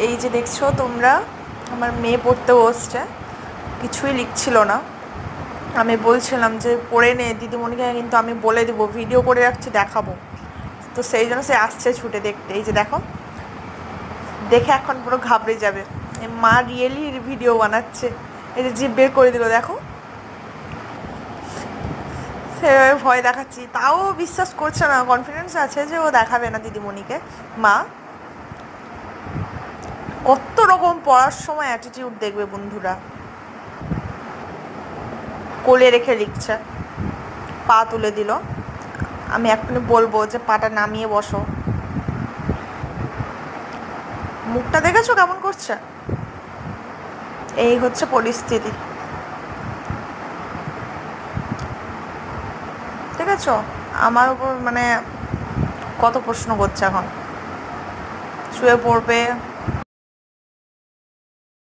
এই যে দেখছো তোমরা, আমার মেয়ে পড়তে বসছে, কিছুই লিখছিল না। আমি বলছিলাম যে পড়ে নে দিদিমণিকে, কিন্তু আমি বলে দেবো, ভিডিও করে রাখছি, দেখাবো। তো সেই জন্য সে আসছে ছুটে দেখতে। এই যে দেখো, দেখে এখন পুরো ঘাবড়ে যাবে, মা রিয়েলি ভিডিও বানাচ্ছে। এই যে জিভ বের করে দিল, দেখো। সেভাবে ভয় দেখাচ্ছি, তাও বিশ্বাস করছে না, কনফিডেন্স আছে যে ও দেখাবে না দিদিমণিকে। মা কত রকম পড়ার সময় অ্যাটিটিউড দেখবে বন্ধুরা। কোলে রেখে লিখছে, পা তুলে দিল। আমি এক্ষুনি বলবো যে পাটা নামিয়ে বসো। মুখটা দেখেছো কেমন করছে? এই হচ্ছে পরিস্থিতি, ঠিক আছে? আমার উপর মানে কত প্রশ্ন করছে, এখন শুয়ে পড়বে,